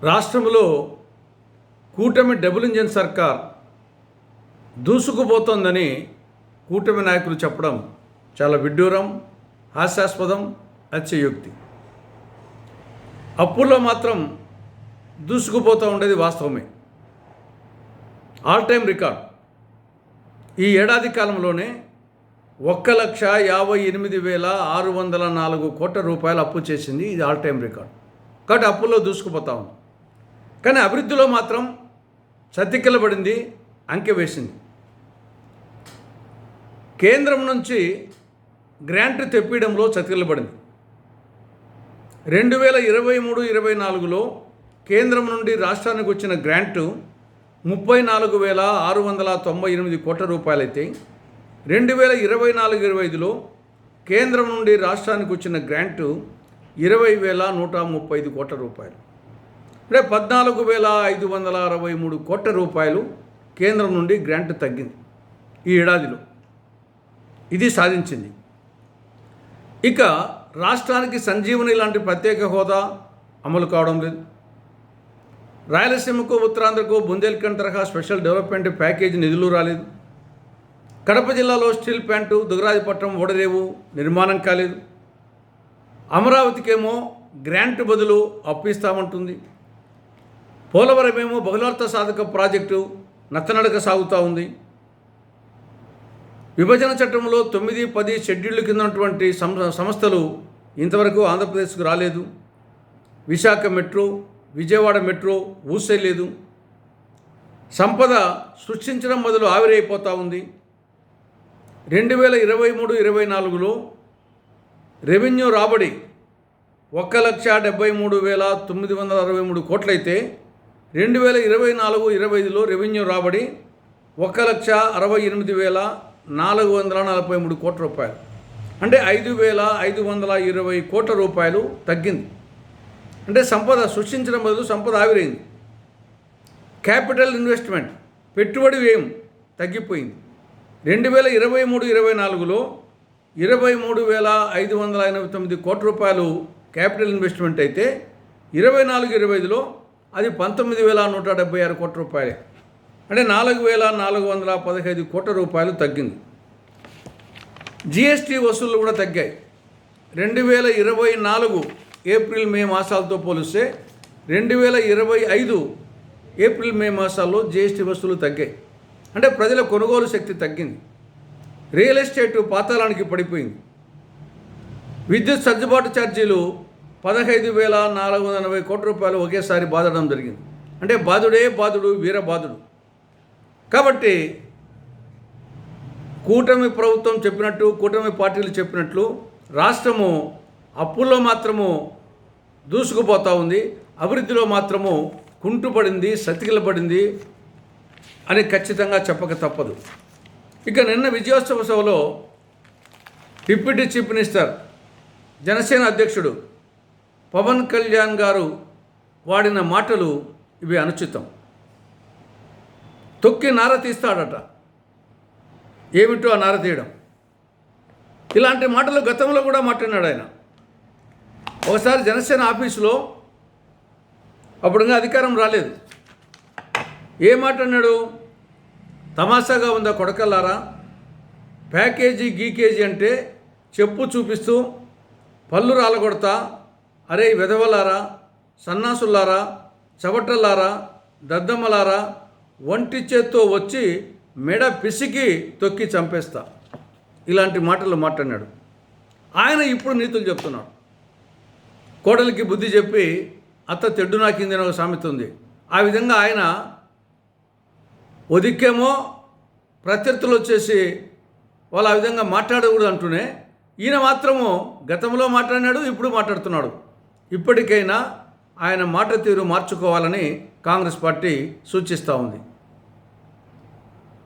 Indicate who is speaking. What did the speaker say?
Speaker 1: రాష్ట్రంలో కూటమి double engine సర్కార్ దూసుకుపోతోందని కూటమి నాయకులు చెప్పడం చాలా విడ్డూరం, హాస్యాస్పదం, అతిశయోక్తి. అప్పుల్లో మాత్రం దూసుకుపోతూ ఉండేది వాస్తవమే. All time record. ఈ ఏడాది కాలంలోనే 1,58,604 కోట్ల రూపాయలు అప్పు చేసింది. ఇది ఆల్ టైమ్ రికార్డ్. కాబట్టి అప్పుల్లో దూసుకుపోతా ఉంది. కానీ అభివృద్ధిలో మాత్రం చతికిలబడింది, అంకె వేసింది. కేంద్రం నుంచి గ్రాంట్ తెప్పియడంలో చతికిలబడింది. 2023-24లో కేంద్రం నుండి రాష్ట్రానికి వచ్చిన గ్రాంటు 34,698 కోట్ల రూపాయలైతే 2024-25లో కేంద్రం నుండి రాష్ట్రానికి వచ్చిన గ్రాంటు 20,135 కోట్ల రూపాయలు. అంటే 14,563 కోట్ల రూపాయలు కేంద్రం నుండి గ్రాంట్ తగ్గింది ఈ ఏడాదిలో. ఇది సాధించింది. ఇక రాష్ట్రానికి సంజీవని లాంటి ప్రత్యేక హోదా అమలు కావడం లేదు. రాయలసీమకు, ఉత్తరాంధ్రకు బుందేల్ఖండ్ తరహా స్పెషల్ డెవలప్మెంట్ ప్యాకేజీ నిధులు రాలేదు. కడప జిల్లాలో స్టీల్ ప్లాంటు, దుగరాజపట్నం ఓడరేవు నిర్మాణం కాలేదు. అమరావతికేమో గ్రాంట్ బదులు అప్పు ఇస్తామంటుంది. పోలవరమేమో బహుళార్థ సాధక ప్రాజెక్టు నత్తనడక సాగుతూ ఉంది. విభజన చట్టంలో 9, 10 షెడ్యూళ్ల కింద ఉన్నటువంటి సంస్థలు ఇంతవరకు ఆంధ్రప్రదేశ్కు రాలేదు. విశాఖ మెట్రో, విజయవాడ మెట్రో ఊసేలేదు. సంపద సృష్టించడం బదులు ఆవిరైపోతూ ఉంది. 2023-24లో రెవెన్యూ రాబడి 1,73,963 కోట్లయితే 2024-25లో రెవెన్యూ రాబడి 1,68,443 కోట్ల రూపాయలు. అంటే 5,520 కోట్ల రూపాయలు తగ్గింది. అంటే సంపద సృష్టించడం బదులు సంపద ఆవిరైంది. క్యాపిటల్ ఇన్వెస్ట్మెంట్, పెట్టుబడి వ్యయం తగ్గిపోయింది. 2023-24లో 23,589 కోట్ల రూపాయలు క్యాపిటల్ ఇన్వెస్ట్మెంట్ అయితే 24-25లో అది 19,176 కోట్ల రూపాయలే. అంటే 4,415 కోట్ల రూపాయలు తగ్గింది. జిఎస్టీ వసూళ్లు కూడా తగ్గాయి. 2024 ఏప్రిల్ మే మాసాలతో పోలిస్తే 2025 ఏప్రిల్ మే మాసాల్లో జిఎస్టీ వసూలు తగ్గాయి. అంటే ప్రజల కొనుగోలు శక్తి తగ్గింది. రియల్ ఎస్టేటు పాతాళానికి పడిపోయింది. విద్యుత్ సర్దుబాటు ఛార్జీలు 15,480 కోట్ల రూపాయలు ఒకేసారి బాధడం జరిగింది. అంటే బాధుడే బాధుడు, వీరబాధుడు. కాబట్టి కూటమి ప్రభుత్వం చెప్పినట్టు, కూటమి పార్టీలు చెప్పినట్లు రాష్ట్రము అప్పుల్లో మాత్రము దూసుకుపోతూ ఉంది, అభివృద్ధిలో మాత్రము కుంటుపడింది, సతికిలబడింది అని ఖచ్చితంగా చెప్పక తప్పదు. ఇక నిన్న విజయోత్సవ సభలో డిప్యూటీ చీఫ్ మినిస్టర్, జనసేన అధ్యక్షుడు పవన్ కళ్యాణ్ గారు వాడిన మాటలు ఇవి అనుచితం. తొక్కి నార తీస్తాడట. ఏమిటో ఆ నార తీయడం? ఇలాంటి మాటలు గతంలో కూడా మాట్లాడినాడు ఆయన. ఒకసారి జనసేన ఆఫీసులో, అప్పుడు ఇంకా అధికారం రాలేదు, ఏ మాట అన్నాడు? తమాషాగా ఉందా కొడకల్లారా, ప్యాకేజీ గీకేజీ అంటే చెప్పు చూపిస్తూ పళ్ళు రాలగొడతా, అరే వెధవలారా, సన్నాసులారా, చవటల్లారా, దద్దమ్మలారా, ఒంటి చేత్తో వచ్చి మెడ పిసికి తొక్కి చంపేస్తా, ఇలాంటి మాటలు మాట్లాడినాడు. ఆయన ఇప్పుడు నీతులు చెప్తున్నాడు. కోడలికి బుద్ధి చెప్పి అత్త తెడ్డు నాకిందని ఒక సామెత ఉంది. ఆ విధంగా ఆయన ఒదిక్కేమో ప్రత్యర్థులు వచ్చేసి వాళ్ళు ఆ విధంగా మాట్లాడకూడదు అంటూనే ఈయన మాత్రము గతంలో మాట్లాడినాడు, ఇప్పుడు మాట్లాడుతున్నాడు. ఇప్పటికైనా ఆయన మాట తీరు మార్చుకోవాలని కాంగ్రెస్ పార్టీ సూచిస్తూ ఉంది.